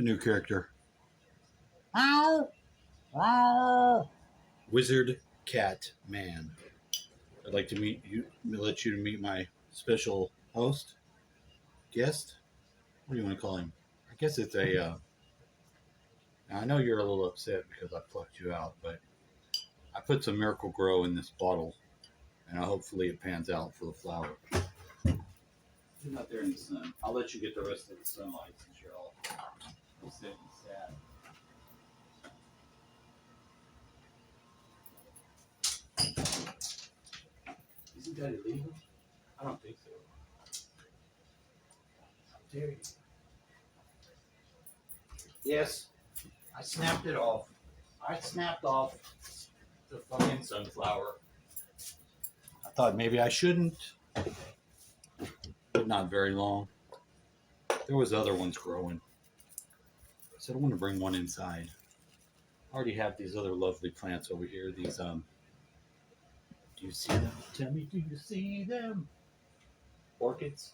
A new character. Ow! Ow! Wizard Cat Man. I'd like to let you meet my special host, guest. What do you want to call him? I guess it's a. I know you're a little upset because I plucked you out, but I put some Miracle Grow in this bottle, and hopefully it pans out for the flower. You're not there in the sun. I'll let you get the rest of the sunlight since you're all upset and sad. Isn't that illegal? I don't think so. How dare you? Yes, I snapped it off. I snapped off the fucking sunflower. I thought maybe I shouldn't, but not very long. There was other ones growing. I said I want to bring one inside. I already have these other lovely plants over here. These do you see them? Tell me, do you see them? Orchids.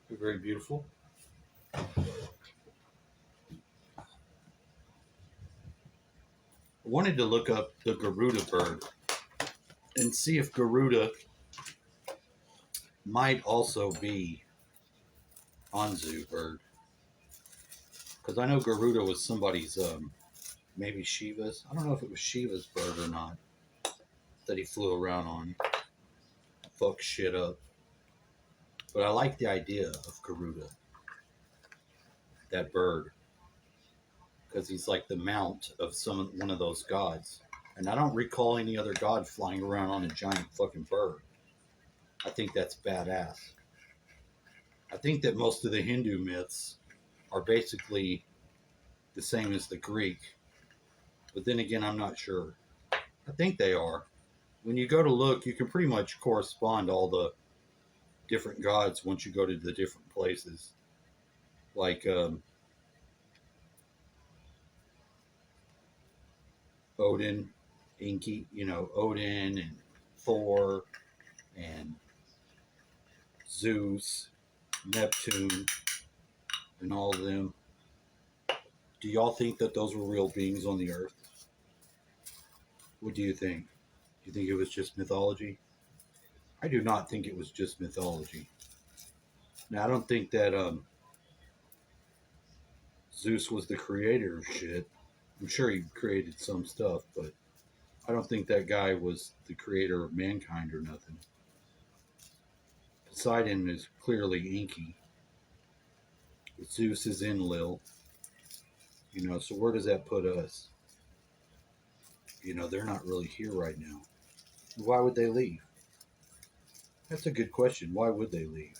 They're very beautiful. I wanted to look up the Garuda bird and see if Garuda might also be Anzu bird. Because I know Garuda was somebody's, maybe Shiva's. I don't know if it was Shiva's bird or not that he flew around on. Fuck shit up. But I like the idea of Garuda, that bird, because he's like the mount of one of those gods. And I don't recall any other god flying around on a giant fucking bird. I think that's badass. I think that most of the Hindu myths are basically the same as the Greek. But then again, I'm not sure. I think they are. When you go to look, you can pretty much correspond all the different gods once you go to the different places. Like Odin, Enki, Odin and Thor and Zeus, Neptune, and all of them. Do y'all think that those were real beings on the earth? What do you think? Do you think it was just mythology? I do not think it was just mythology. Now, I don't think that Zeus was the creator of shit. I'm sure he created some stuff, but I don't think that guy was the creator of mankind or nothing. Poseidon is clearly Enki. Zeus is Enlil. So where does that put us? They're not really here right now. Why would they leave? That's a good question. Why would they leave?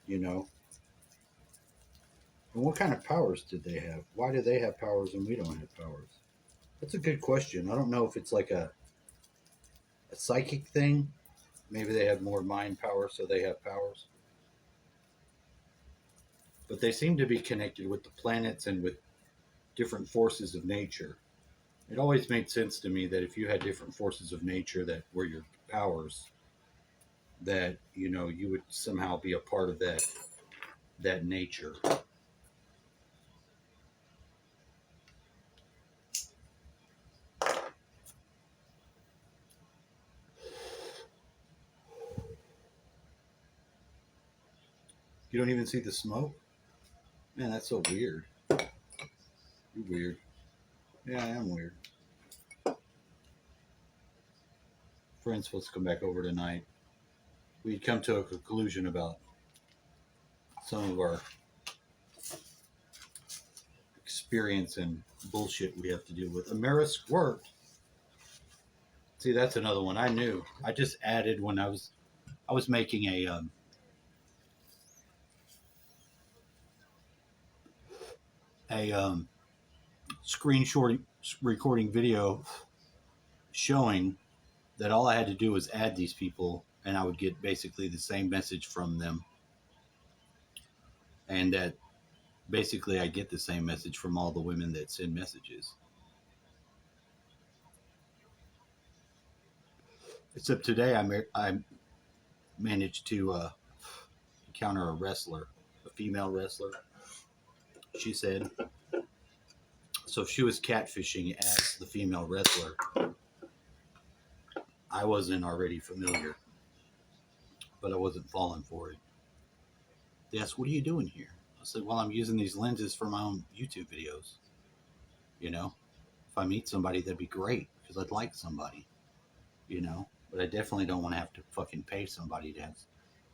And what kind of powers did they have? Why do they have powers and we don't have powers? That's a good question. I don't know if it's like a psychic thing. Maybe they have more mind power, so they have powers. But they seem to be connected with the planets and with different forces of nature. It always made sense to me that if you had different forces of nature that were your powers, that you would somehow be a part of that nature. You don't even see the smoke? Man, that's so weird. You're weird. Yeah, I am weird. Friend's supposed to come back over tonight. We'd come to a conclusion about some of our experience and bullshit we have to deal with. Amara Squirt. See, that's another one I knew. I just added when I was making a screenshot recording video showing that all I had to do was add these people and I would get basically the same message from them. And that basically I get the same message from all the women that send messages. Except today I managed to encounter a female wrestler. she said. So if she was catfishing as the female wrestler, I wasn't already familiar, but I wasn't falling for it. They asked, "What are you doing here?" I said, "Well, I'm using these lenses for my own YouTube videos. You know, if I meet somebody, that'd be great because I'd like somebody. You know, but I definitely don't want to have to fucking pay somebody to have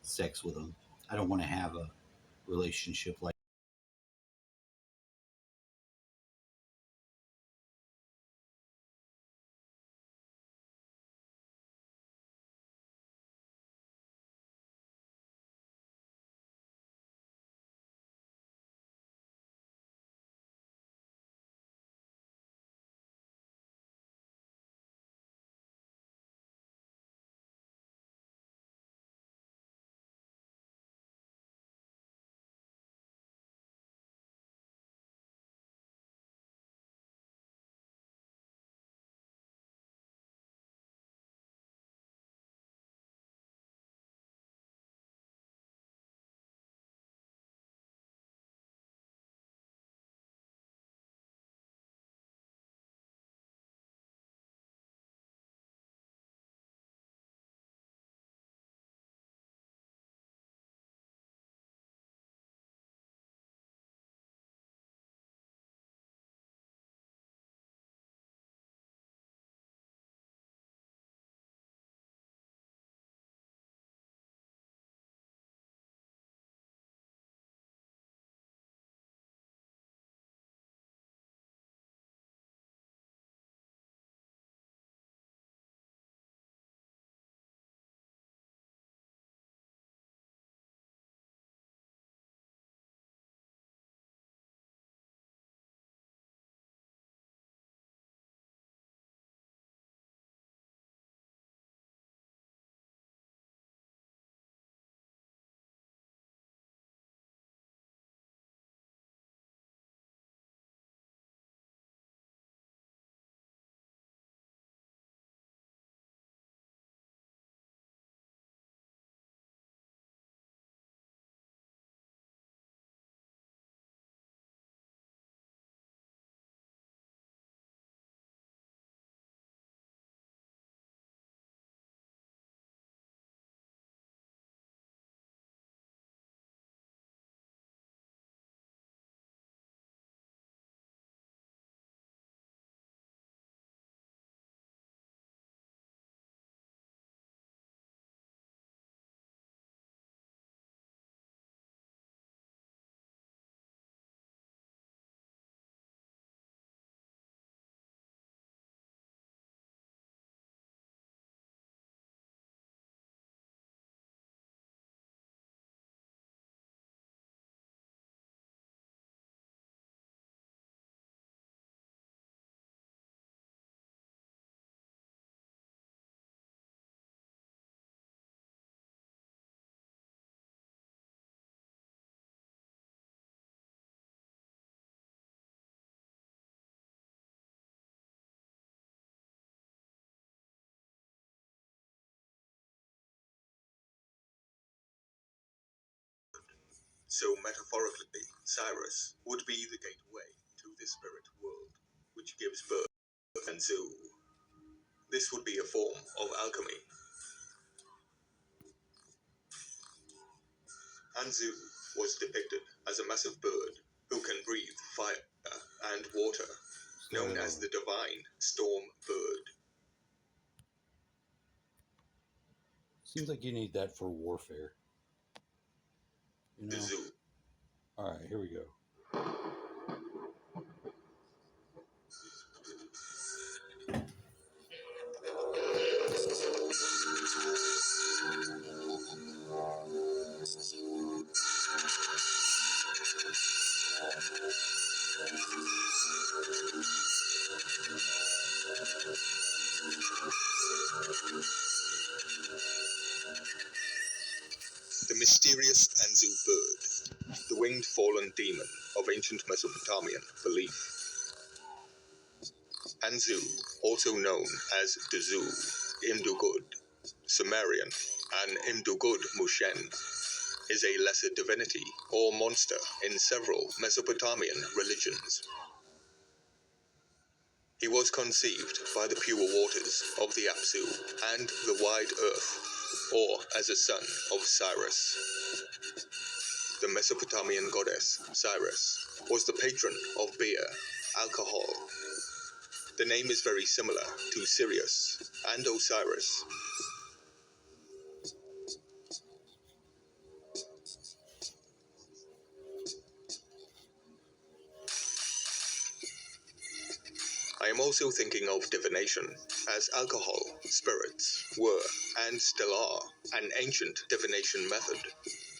sex with them. I don't want to have a relationship like." So metaphorically, Cyrus would be the gateway to the spirit world, which gives birth to Anzu. This would be a form of alchemy. Anzu was depicted as a massive bird who can breathe fire and water, known as the divine storm bird. Seems like you need that for warfare. You The know? zoo. All right, here we go. The mysterious Anzu bird, the winged fallen demon of ancient Mesopotamian belief. Anzu, also known as Dzu, Imdugud, Sumerian, and Imdugud Mushen, is a lesser divinity or monster in several Mesopotamian religions. He was conceived by the pure waters of the Apsu and the wide earth, or as a son of Cyrus. The Mesopotamian goddess Cyrus was the patron of beer, alcohol. The name is very similar to Sirius and Osiris. I am also thinking of divination, as alcohol, spirits, were, and still are, an ancient divination method.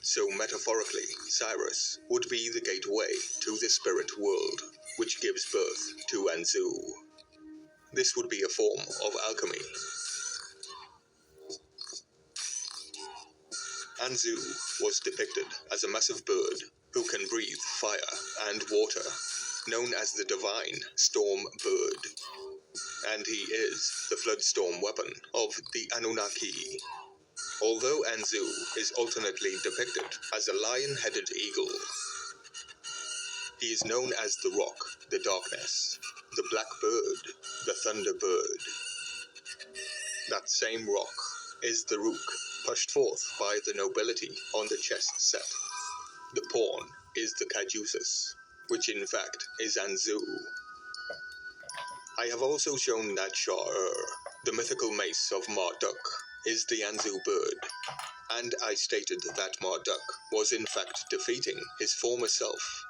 So metaphorically, Cyrus would be the gateway to the spirit world, which gives birth to Anzu. This would be a form of alchemy. Anzu was depicted as a massive bird who can breathe fire and water, known as the divine storm bird. And he is the floodstorm weapon of the Anunnaki. Although Anzu is alternately depicted as a lion-headed eagle, he is known as the rock, the darkness, the black bird, the thunder bird. That same rock is the rook, pushed forth by the nobility on the chess set. The pawn is the caduceus, which in fact is Anzu. I have also shown that Shah-Ur, the mythical mace of Marduk, is the Anzu bird, and I stated that Marduk was in fact defeating his former self.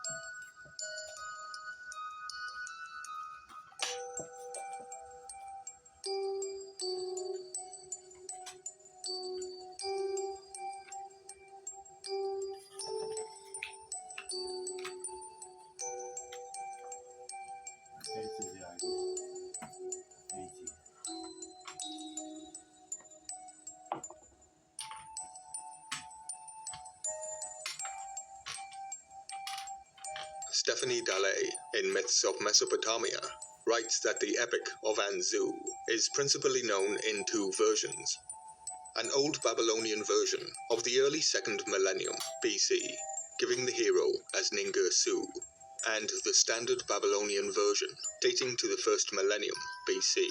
Fancy the idea. Fancy. Stephanie Dallet, in Myths of Mesopotamia, writes that the epic of Anzu is principally known in two versions. An old Babylonian version of the early 2nd millennium BC, giving the hero as Ningersu, and the standard Babylonian version dating to the 1st millennium BC,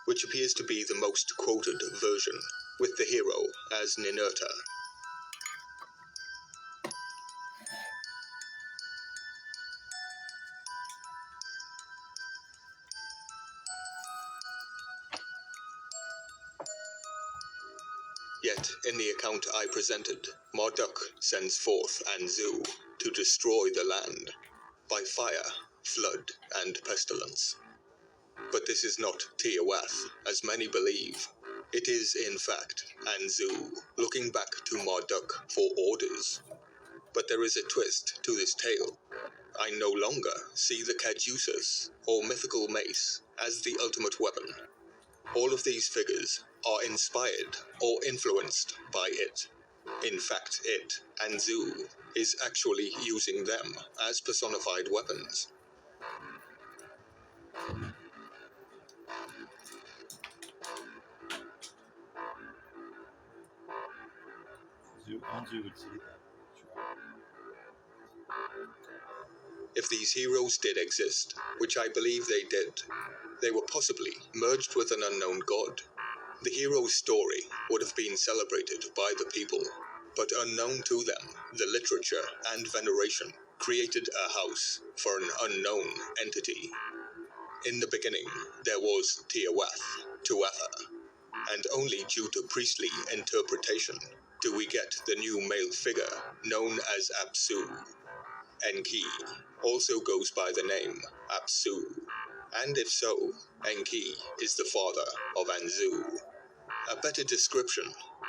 which appears to be the most quoted version, with the hero as Ninurta. Yet, in the account I presented, Marduk sends forth Anzu to destroy the land by fire, flood, and pestilence. But this is not Tiawath, as many believe. It is, in fact, Anzu, looking back to Marduk for orders. But there is a twist to this tale. I no longer see the caduceus, or mythical mace, as the ultimate weapon. All of these figures are inspired or influenced by it. In fact, it, Anzu, is actually using them as personified weapons. Anzu would see that. If these heroes did exist, which I believe they did, they were possibly merged with an unknown god. The hero's story would have been celebrated by the people, but unknown to them, the literature and veneration created a house for an unknown entity. In the beginning, there was Tiawath, Tuatha, and only due to priestly interpretation do we get the new male figure known as Apsu. Enki also goes by the name Apsu, and if so, Enki is the father of Anzu. A better description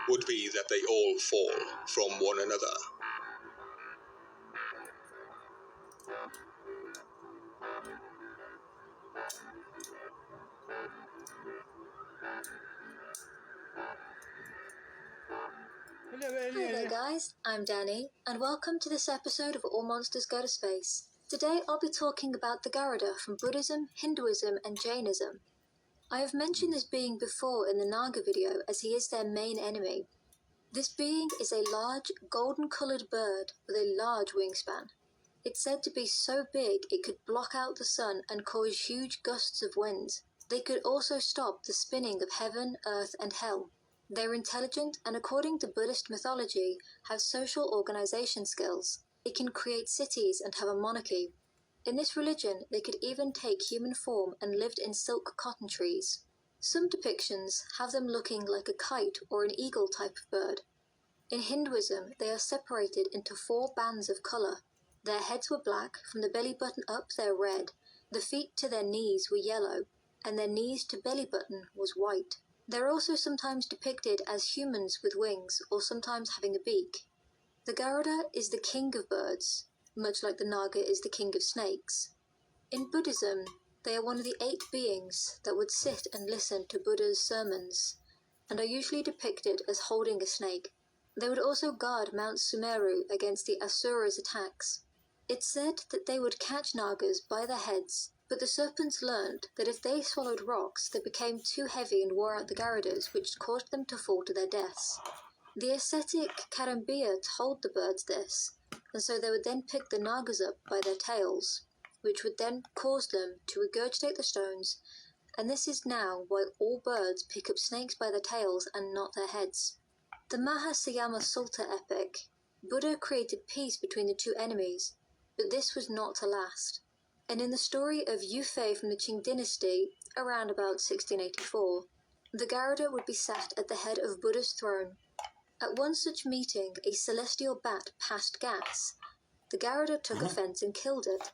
would be that they all fall from one another. Hi there guys, I'm Danny, and welcome to this episode of All Monsters Go to Space. Today I'll be talking about the Garuda from Buddhism, Hinduism and Jainism. I have mentioned this being before in the Naga video as he is their main enemy. This being is a large, golden-colored bird with a large wingspan. It's said to be so big it could block out the sun and cause huge gusts of wind. They could also stop the spinning of heaven, earth, and hell. They're intelligent and, according to Buddhist mythology, have social organization skills. It can create cities and have a monarchy. In this religion, they could even take human form and lived in silk cotton trees. Some depictions have them looking like a kite or an eagle type of bird. In Hinduism, they are separated into 4 bands of color. Their heads were black, from the belly button up they're red, the feet to their knees were yellow, and their knees to belly button was white. They're also sometimes depicted as humans with wings, or sometimes having a beak. The Garuda is the king of birds, much like the Naga is the king of snakes. In Buddhism, they are one of the 8 beings that would sit and listen to Buddha's sermons, and are usually depicted as holding a snake. They would also guard Mount Sumeru against the Asuras' attacks. It's said that they would catch Nagas by their heads, but the serpents learned that if they swallowed rocks, they became too heavy and wore out the Garudas, which caused them to fall to their deaths. The ascetic Karambir told the birds this, and so they would then pick the Nagas up by their tails, which would then cause them to regurgitate the stones, and this is now why all birds pick up snakes by their tails and not their heads. The Mahasayama Sutta epic, Buddha created peace between the 2 enemies, but this was not to last. And in the story of Yufei from the Qing dynasty, around about 1684, the Garuda would be sat at the head of Buddha's throne. At one such meeting, a celestial bat passed gas. The Garuda took offense and killed it.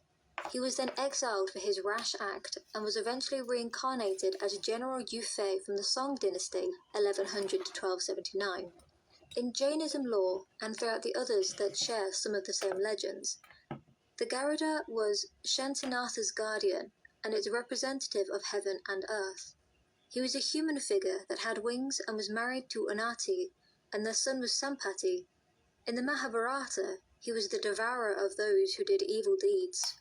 He was then exiled for his rash act and was eventually reincarnated as General Yufei from the Song dynasty, 1100 to 1279. In Jainism lore, and throughout the others that share some of the same legends, the Garuda was Shantinatha's guardian and its representative of heaven and earth. He was a human figure that had wings and was married to Unati, and their son was Sampati. In the Mahabharata, he was the devourer of those who did evil deeds.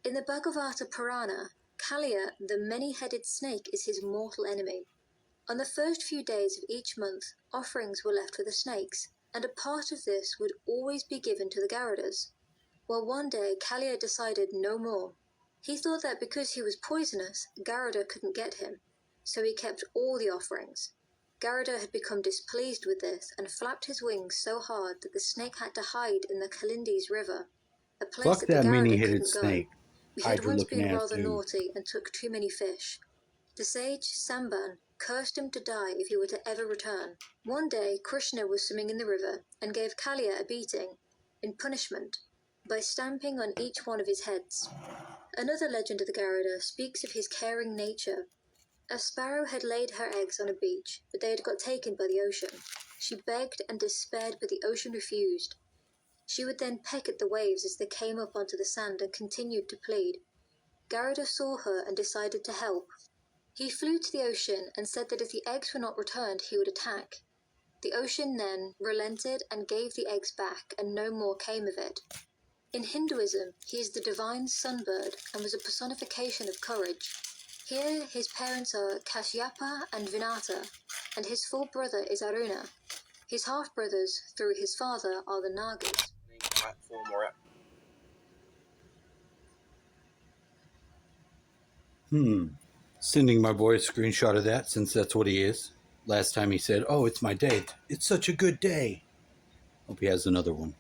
In the Bhagavata Purana, Kaliya, the many-headed snake, is his mortal enemy. On the first few days of each month, offerings were left for the snakes, and a part of this would always be given to the Garudas. Well, one day Kaliya decided no more. He thought that because he was poisonous, Garuda couldn't get him, so he kept all the offerings. Garuda had become displeased with this and flapped his wings so hard that the snake had to hide in the Kalindis River, a place Fuck that the that Garuda many-headed couldn't go. snake. He had once Hydra-looking been ass rather dude. naughty and took too many fish. The sage Samban cursed him to die if he were to ever return. One day, Krishna was swimming in the river and gave Kaliya a beating, in punishment, by stamping on each one of his heads. Another legend of the Garuda speaks of his caring nature. A sparrow had laid her eggs on a beach, but they had got taken by the ocean. She begged and despaired, but the ocean refused. She would then peck at the waves as they came up onto the sand and continued to plead. Garuda saw her and decided to help. He flew to the ocean and said that if the eggs were not returned, he would attack. The ocean then relented and gave the eggs back, and no more came of it. In Hinduism, he is the divine sunbird and was a personification of courage. Here, his parents are Kashyapa and Vinata, and his full brother is Aruna. His half-brothers, through his father, are the Nagas. Sending my boy a screenshot of that, since that's what he is. Last time he said, "Oh, it's my day. It's such a good day." Hope he has another one.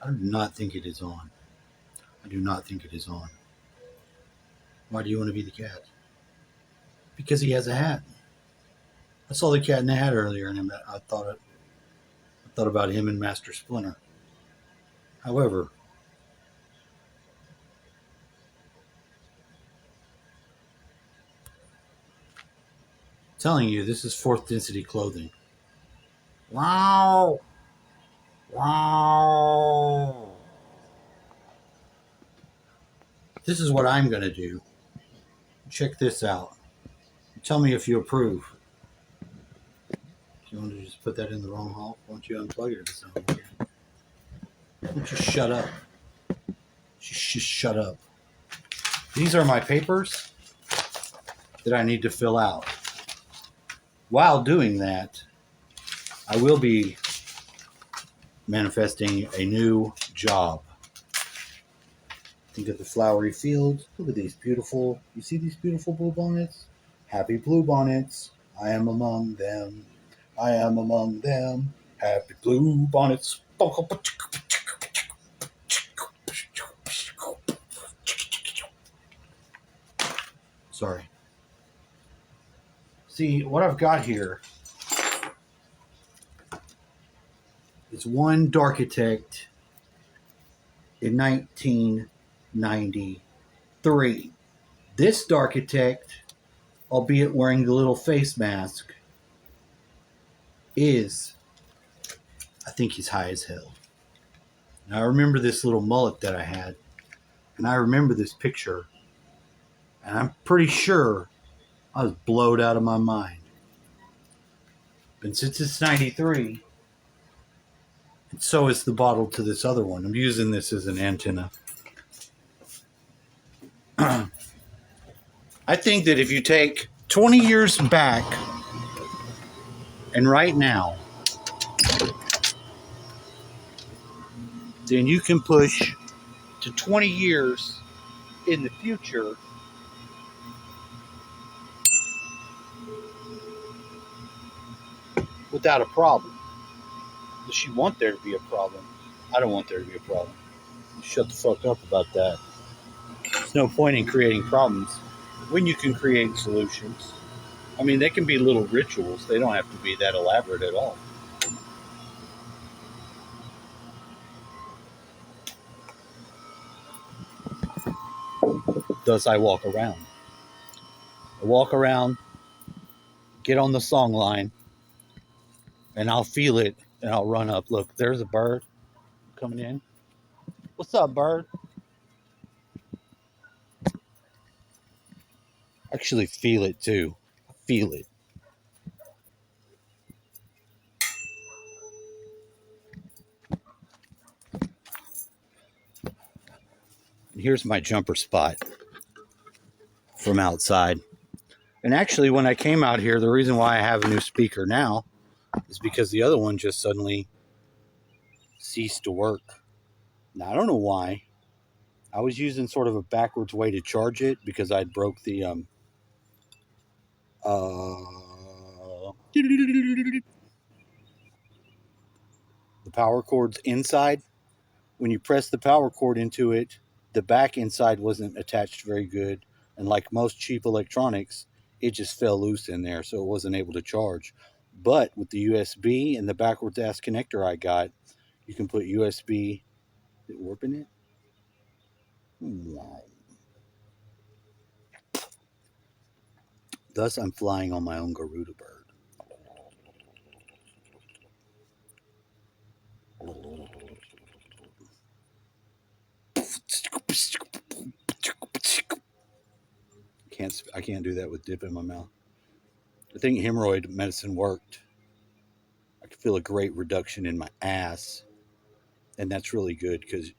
I do not think it is on. I do not think it is on. Why do you want to be the cat? Because he has a hat. I saw the cat in the hat earlier, and I thought about him and Master Splinter. However, telling you, this is fourth density clothing. Wow. Wow. This is what I'm going to do. Check this out. Tell me if you approve. You want to just put that in the wrong hole? Why don't you unplug it or something? Why don't you shut up? Just shut up. These are my papers that I need to fill out. While doing that, I will be manifesting a new job. Think of the flowery fields. Look at these beautiful, you see these beautiful blue bonnets? Happy blue bonnets. I am among them. I am among them. Happy blue bonnets. Sorry. See, what I've got here is one Darkitect in 1993. This Darkitect, albeit wearing the little face mask, is, I think he's high as hell. Now I remember this little mullet that I had, and I remember this picture, and I'm pretty sure I was blowed out of my mind. And since it's 93, and so is the bottle to this other one. I'm using this as an antenna. I think that if you take 20 years back and right now, then you can push to 20 years in the future without a problem. Does you want there to be a problem? I don't want there to be a problem. Shut the fuck up about that. There's no point in creating problems when you can create solutions. I mean, they can be little rituals. They don't have to be that elaborate at all. Thus, I walk around. I walk around, get on the song line, and I'll feel it, and I'll run up. Look, there's a bird coming in. What's up, bird? Actually feel it, too. I feel it. Here's my jumper spot from outside. And actually, when I came out here, the reason why I have a new speaker now is because the other one just suddenly ceased to work. Now, I don't know why. I was using sort of a backwards way to charge it because I broke the power cords inside. When you press the power cord into it, the back inside wasn't attached very good. And like most cheap electronics, it just fell loose in there, so it wasn't able to charge. But with the USB and the backwards ass connector I got, you can put USB. Is it warping it? Wow. Thus, I'm flying on my own Garuda bird. I can't do that with dip in my mouth. I think hemorrhoid medicine worked. I could feel a great reduction in my ass, and that's really good because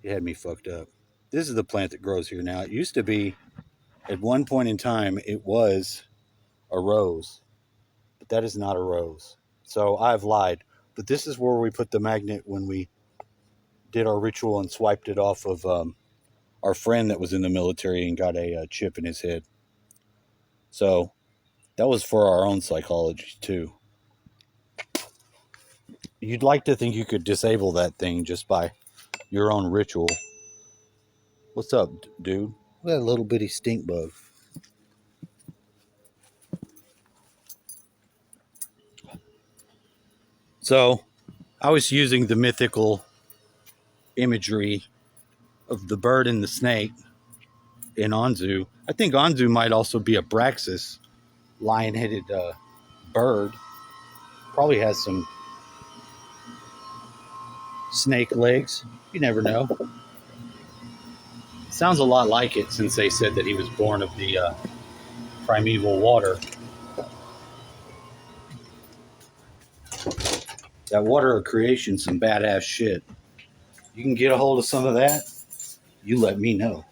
it had me fucked up. This is the plant that grows here now. It used to be, at one point in time, it was a rose, but that is not a rose. So I've lied. But this is where we put the magnet when we did our ritual and swiped it off of our friend that was in the military and got a chip in his head. So that was for our own psychology too. You'd like to think you could disable that thing just by your own ritual. What's up, dude? Look at that little bitty stink bug. So I was using the mythical imagery of the bird and the snake in Anzu. I think Anzu might also be a Braxis. lion-headed bird. Probably has some snake legs. You never know. Sounds a lot like it since they said that he was born of the primeval water. That water of creation, some badass shit. You can get a hold of some of that, you let me know.